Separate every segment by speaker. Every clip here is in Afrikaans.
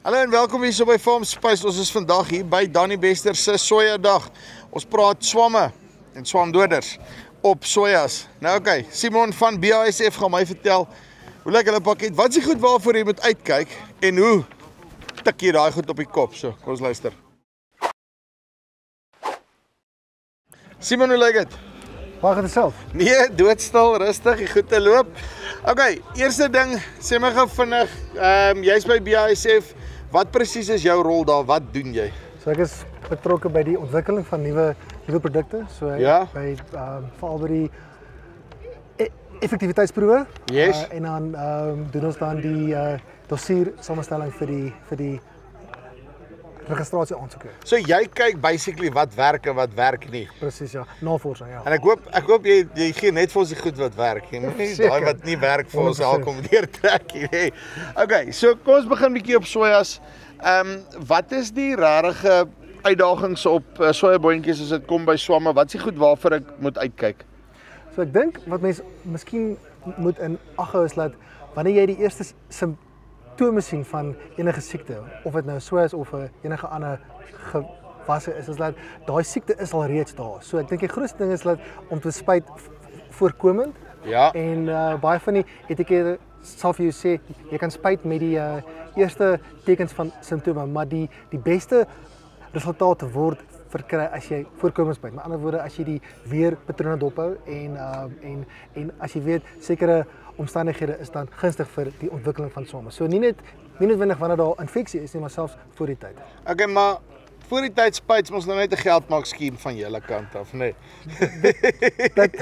Speaker 1: Hallo en welkom hier so by Farm Spice. Ons is vandag hier by Danny Bester se soja dag. Ons praat swamme en swamdoders op sojas. Nou oké, Simon van BASF gaan my vertel hoe lyk hulle pakket. Wat is die goed waarvoor jy moet uitkyk en hoe tik jy daai goed op die kop? So, kom ons luister. Simon, hoe lyk dit?
Speaker 2: Waag het self.
Speaker 1: Nee, doodstil, rustig, die goed te loop. Okay, eerste ding, sê my gou vinnig, jy's by BASF. Wat presies is jou rol daar? Wat doen jy?
Speaker 2: So ek is betrokke by die ontwikkeling van nuwe produkte. So
Speaker 1: Ja.
Speaker 2: by veral by die effektiwiteitsproewe.
Speaker 1: Yes.
Speaker 2: En dan doen ons dan die dossier samestelling vir die registrasie aansoeke.
Speaker 1: So jy kyk basically wat werk en wat werk nie.
Speaker 2: Presies, ja. Navorsing, ja.
Speaker 1: En ek hoop jy gee net vir ons die goed wat werk. Jy moet nie daai wat nie werk vir ons al kom deurtrek nie. Okay, so kom ons begin bietjie op sojas. Wat is die regte uitdagings op sojaboontjies as dit kom by swamme? Wat is die goed waarvoor ek moet uitkyk?
Speaker 2: So ek dink wat mense miskien moet in ag hou is dat wanneer jy die eerste simptome sien van enige siekte, of dit nou sojas of enige ander gewasse is dat daai siekte is al reeds daar. So ek dink die grootste ding is dat om te spuit voorkomend.
Speaker 1: Ja.
Speaker 2: En baie van die etikette sal vir jou sê jy kan spuit met die eerste tekens van simptome, maar die beste resultate word verkry as jy voorkomend spuit. Met ander woorde, as jy die weerpatrone dophou en as jy weet sekere omstandighede is dan gunstig vir die ontwikkeling van swamme. So nie noodwendig wanneer daar infeksie is nie, maar selfs voor die tyd.
Speaker 1: Okay, maar voor die tyd spuit ons nou net 'n geldmaak skema van julle kant af, nee.
Speaker 2: Dit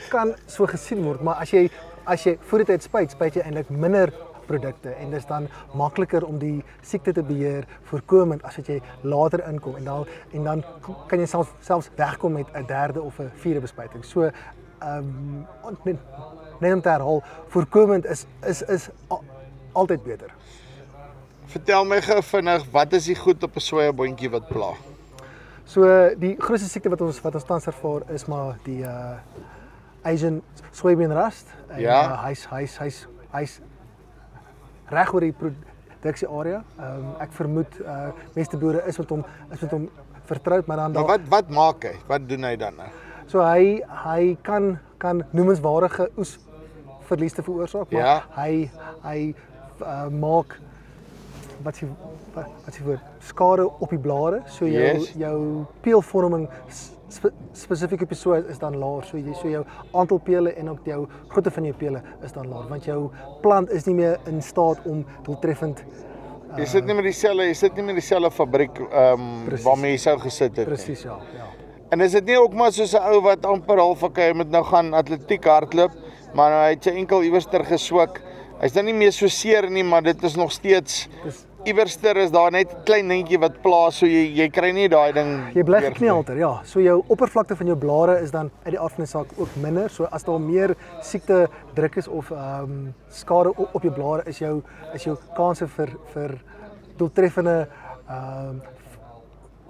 Speaker 2: kan so gesien word, maar as jy voor die tyd spuit jy eintlik minder produkte en dit is dan makliker om die siekte te beheer voorkomend as wat jy later inkom en dan kan jy selfs wegkom met 'n derde of 'n vierde bespuiting. So net om te herhaal, voorkomend is altyd beter.
Speaker 1: Vertel my gou vinnig, wat is die goed op 'n sojaboontjie wat pla?
Speaker 2: So die grootste siekte wat ons tans ervaar is maar die Asian soybean rust. En,
Speaker 1: Ja.
Speaker 2: Hy's reg oor die produksiearea. Ek vermoed meeste boere is met hom vertroud, maar dan
Speaker 1: Maar wat maak hy? Wat doen hy dan nou?
Speaker 2: So hy kan noemenswaardige oesverlies te veroorsaak, maar
Speaker 1: Ja.
Speaker 2: hy maak wat sy woord skade op die blare. So jou peelvorming spesifiek op die soja is dan laer. So jou aantal pele en ook jou grootte van jou pele is dan laer, want jou plant is nie meer in staat om doeltreffend
Speaker 1: Jy sit nie met dieselfde fabriek waarmee jy sou gesit het nie.
Speaker 2: Presies, ja.
Speaker 1: En is dit nie ook maar soos 'n ou wat amper half hy moet nou gaan atletiek hardloop, maar hy het sy enkel iewerster geswik. Hy's dan nie meer so seer nie, maar dit is nog steeds iewerster is daar net 'n klein dingetjie wat plaas, so jy kry nie daai ding.
Speaker 2: Jy bly gekneelter, ja. So jou oppervlakte van jou blare is dan uit die aard van die saak ook minder. So as daar meer siekte druk is of skade op jou blare is jou kanse vir doeltreffende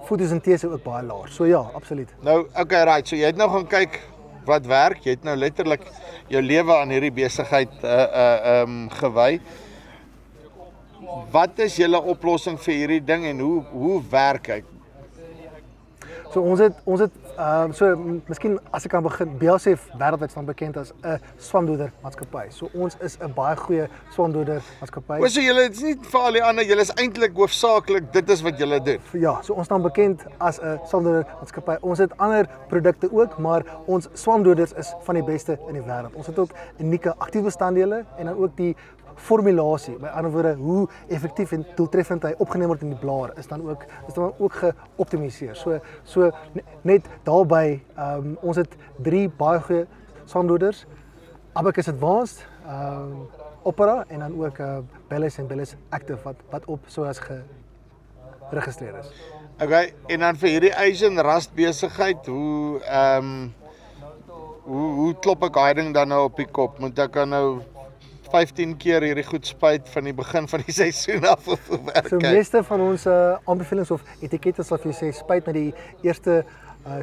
Speaker 2: fotosintese ook baie laag. So ja, absoluut.
Speaker 1: Nou, okay, right. So jy het nou gaan kyk wat werk. Jy het nou letterlik jou lewe aan hierdie besigheid gewy. Wat is julle oplossing vir hierdie ding en hoe werk hy?
Speaker 2: So ons het so miskien as ek kan begin, BASF wêreldwyd staan bekend as 'n swamdoder maatskappy. So ons is 'n baie goeie swamdoder maatskappy.
Speaker 1: So julle is nie vir al die ander, julle is eintlik hoofsaaklik dit is wat julle doen.
Speaker 2: Ja, so ons staan bekend as 'n swamdoder maatskappy. Ons het ander produkte ook, maar ons swamdoders is van die beste in die wêreld. Ons het ook unieke aktiewe bestanddele en dan ook die formulasie. Met ander woorde, hoe effektief en doeltreffend hy opgeneem word in die blaar is dan ook geoptimaliseer. So net daarbey ons het 3 baie goeie swamdoders. Abacus Advanced, Opera en dan ook Bellis en Bellis Active wat op sojas geregistreer is.
Speaker 1: Okay, en dan vir hierdie Asian rust besigheid, hoe klop ek daai ding dan nou op die kop? Moet ek dan nou 15 keer hierdie goed spuit van die begin van die seisoen af of hoe werk
Speaker 2: So meeste van ons aanbevelings of etikette sal vir jou sê spuit met die eerste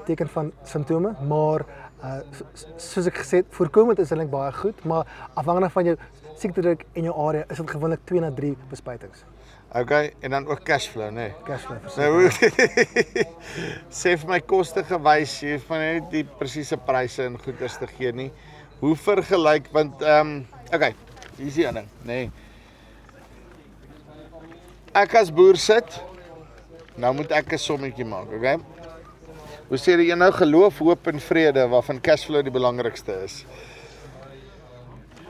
Speaker 2: teken van simptome, maar soos ek gesê het, voorkomend is eintlik baie goed, maar afhangende van jou siektedruk en jou area is dit gewoonlik 2 na 3 bespuitings.
Speaker 1: Okay, en dan ook cashflow, nee.
Speaker 2: Cashflow
Speaker 1: Nou,
Speaker 2: verseker.
Speaker 1: sê vir my koste gewys, jy hoef my net die presiese pryse en goeders te gee nie. Hoe vergelyk, want okay, hier is die ding, nee. Ek as boer sit, nou moet ek 'n sommetjie maak, okay? Hoe sê jy nou geloof, hoop en vrede waarvan cashflow die belangrikste is.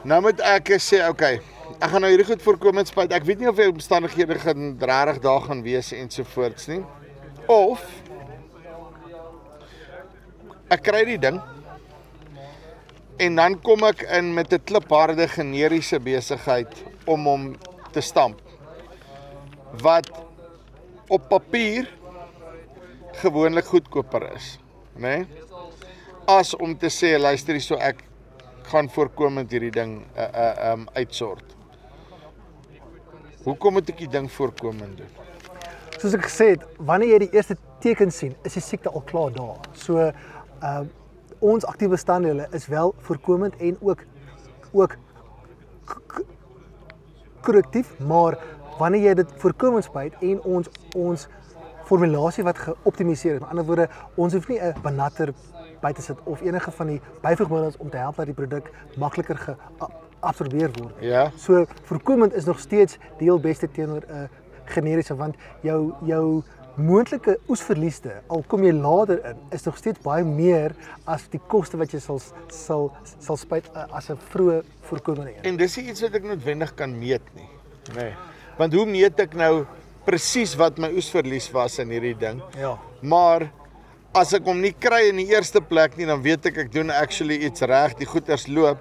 Speaker 1: Nou moet ek sê, okay, ek gaan nou hierdie goed voorkomend spuit. Ek weet nie of die omstandighede gaan 30 dae gaan wees ensovoorts nie. Of ek kry die ding en dan kom ek in met 'n klipharde generiese besigheid om hom te stamp. Wat op papier gewoonlik goedkoper is, né? As om te sê, luister hierso, ek gaan voorkomend hierdie ding uitsort. Hoekom moet ek die ding voorkomend doen?
Speaker 2: Soos ek gesê het, wanneer jy die eerste tekens sien, is die siekte al klaar daar. So ons aktiewe bestanddele is wel voorkomend en ook korrektief, maar wanneer jy dit voorkomend spuit en ons formulasie wat geoptimaliseer is, met ander woorde, ons hoef nie 'n benatter by te sit of enige van die byvoegmiddels om te help dat die produk makliker geabsorbeer word.
Speaker 1: Ja.
Speaker 2: So voorkomend is nog steeds die heel beste teenoor 'n generiese, want jou moontlike oesverlieste, al kom jy later in, is nog steeds baie meer as die koste wat jy sal spuit as 'n vroeë voorkomende een.
Speaker 1: En dis nie iets wat ek noodwendig kan meet nie. Nee. Want hoe meet ek nou presies wat my oesverlies was in hierdie ding?
Speaker 2: Ja.
Speaker 1: Maar as ek hom nie kry in die eerste plek nie, dan weet ek doen actually iets reg, die goeders loop.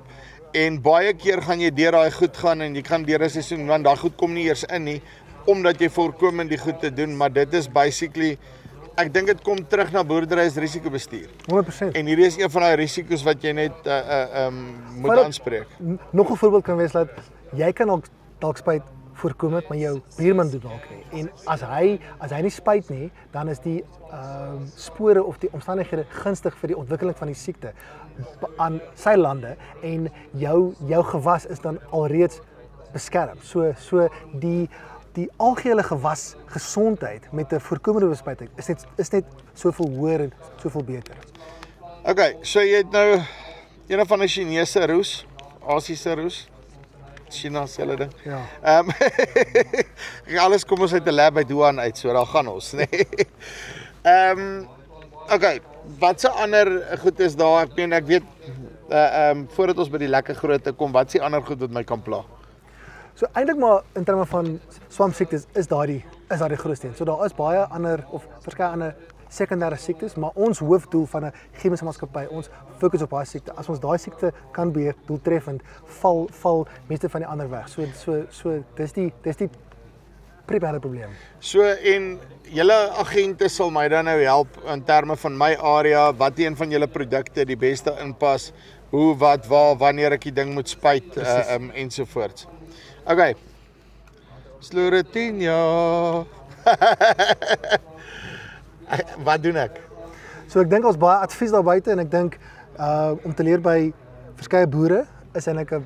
Speaker 1: En baie keer gaan jy deur daai goed gaan en jy kan deur 'n seisoen, want daai goed kom nie eers in nie, omdat jy voorkomend die goed te doen, maar dit is basically, ek dink dit kom terug na boerdery as risikobestuur.
Speaker 2: 100%.
Speaker 1: En hierdie is een van daai risiko's wat jy net moet aanspreek.
Speaker 2: Nog 'n voorbeeld kan wees dat jy kan dalk spuit voorkomend, maar jou buurman doen dalk nie. En as hy nie spuit nie, dan is die spore of die omstandighede gunstig vir die ontwikkeling van die siekte aan sy lande en jou gewas is dan alreeds beskerm. So die algehele gewas gesondheid met 'n voorkomende bespuiting is net soveel hoër en soveel beter.
Speaker 1: Okay, so jy het nou een van 'n Chinese roes, Asiëse roes. China se hulle ding.
Speaker 2: Ja.
Speaker 1: Alles kom ons uit 'n lab by Wuhan uit, so daar gaan ons, nê. Okay, wat se ander goed is daar? Ek weet voordat ons by die lekker grootte kom, wat se ander goed wat my kan pla?
Speaker 2: So eintlik maar in terme van swampsiektes is daardie grootste een. So daar is baie ander of verskeie ander sekondêre siektes, maar ons hoofdoel van 'n chemiese maatskappy, ons fokus op daai siekte. As ons daai siekte kan beheer doeltreffend, val meeste van die ander weg. So dis die primêre probleem.
Speaker 1: So en julle agente sal my dan nou help in terme van my area, wat een van julle produkte die beste inpas, hoe, wat, waar, wanneer ek die ding moet spuit ensovoorts. Okay. Sloritinja. Wat doen ek?
Speaker 2: So ek dink ons baie advies daar buite en ek dink om te leer by verskeie boere is eintlik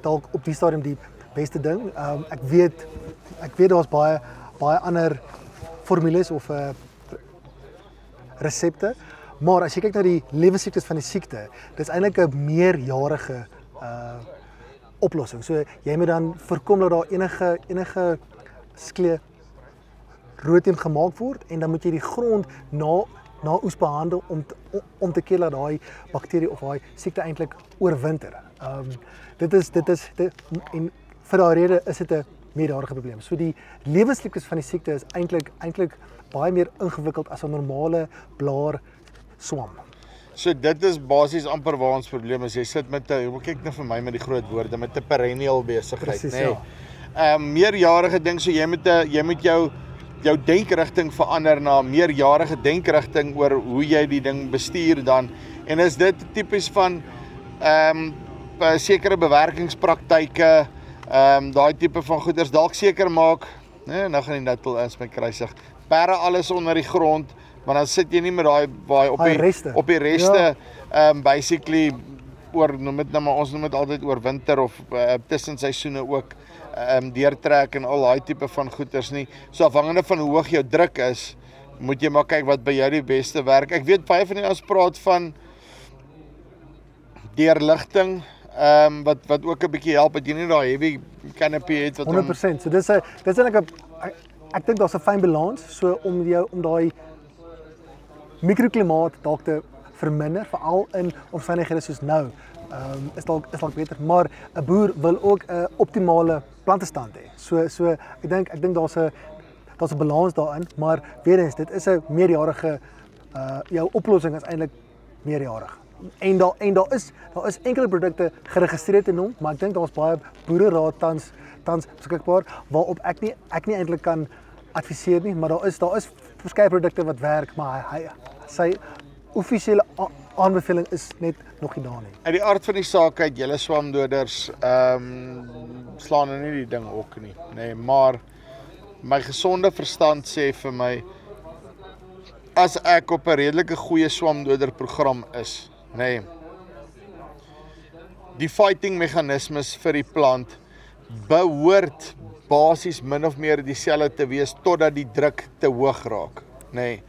Speaker 2: dalk op die stadium die beste ding. Ek weet daar's baie ander formules of resepte, maar as jy kyk na die lewensisiektes van die siekte, dis eintlik 'n meerjarige oplossing. So jy moet dan voorkom dat daar enige sklerotium gemaak word en dan moet jy die grond na oes behandel om te keer dat daai bakterie of daai siekte eintlik oorwinter. Dit is en vir daai rede is dit 'n meerjarige probleem. So die lewensiklus van die siekte is eintlik baie meer ingewikkeld as 'n normale blaar swam.
Speaker 1: So dit is basies amper waar ons probleem is. Jy sit met 'n, kyk nou vir my met die groot woorde, met 'n perennial besigheid,
Speaker 2: Precies,
Speaker 1: nê.
Speaker 2: ja.
Speaker 1: Meerjarige ding, so jy moet jou denkrigting verander na 'n meerjarige denkrigting oor hoe jy die ding bestuur dan. En is dit tipies van sekere bewerkingspraktyke, daai tipe van goeders dalk seker maak, nee, nou gaan die nuttel is my kruisig. Perre alles onder die grond, want dan sit jy nie met daai op die reste, basically ons noem dit altyd oor winter of tussen seisoene ook. deurtrek en al daai tipe van goeders nie. So afhangende van hoe hoog jou druk is, moet jy maar kyk wat by jou die beste werk. Ek weet baie van die ons praat van deurligting, wat ook 'n bietjie help dat jy nie daai heavy canopy het wat
Speaker 2: 100%. So dis eintlik ek dink daar's 'n fyn balans, so om daai mikroklimaat dalk te verminder, veral in omstandighede soos nou. Is dalk beter, maar 'n boer wil ook 'n optimale plantestand hê. So ek dink daar's 'n balans daarin, maar weer eens, dit is 'n meerjarige jou oplossing is eintlik meerjarig. En daar is enkele produkte geregistreer in hom, maar ek dink daar's baie boereraad tans beskikbaar waarop ek nie eintlik kan adviseer nie, maar daar is verskeie produkte wat werk, maar sy offisiële aanbeveling is net nog nie daar nie.
Speaker 1: Uit die aard van die saak uit, julle swamdoders slaan nou nie die ding ook nie, nee, maar my gesonde verstand sê vir my, as ek op 'n redelike goeie swamdoderprogram is, nee, die fighting meganismes vir die plant behoort basies min of meer dieselfde te wees totdat die druk te hoog raak, nee.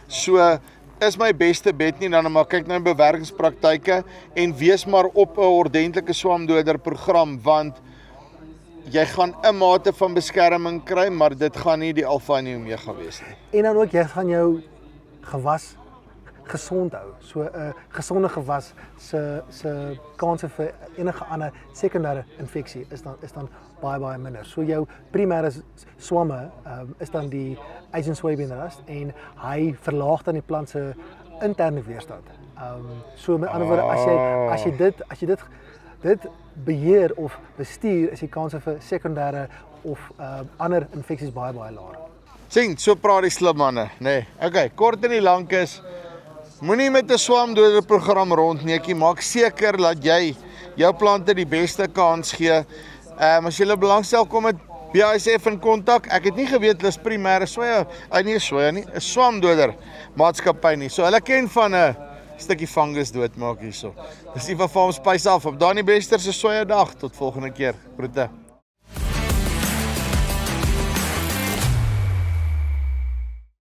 Speaker 1: So is my beste bet nie dan maar kyk na bewerkingspraktyke en wees maar op 'n ordentlike swamdoderprogram, want jy gaan 'n mate van beskerming kry, maar dit gaan nie die alfa en die omega wees nie.
Speaker 2: En dan ook jy gaan jou gewas gesond hou. So 'n gesonde gewas se kanse vir enige ander sekondêre infeksie is dan baie minder. So jou primêre swamme is dan die Asian soybean rust en hy verlaag dan die plant se interne weerstand. So met ander woorde as jy dit beheer of bestuur, is die kanse vir sekondêre of ander infeksies baie laag.
Speaker 1: Sien, so praat die slim manne, nee. Okay, kort en die lank is, moenie met 'n swamdoderprogram rondneekie, maak seker dat jy jou plante die beste kans gee. As jy belangstel, kom met BASF in kontak. Ek het nie geweet hulle is primêre soja, nie soja nie, 'n swamdoder maatskappy nie. So hulle ken van 'n stukkie fungus doodmaak hierso. Dis Iva Farm Spice af op Dani Bester se soja dag. Tot volgende keer. Groete.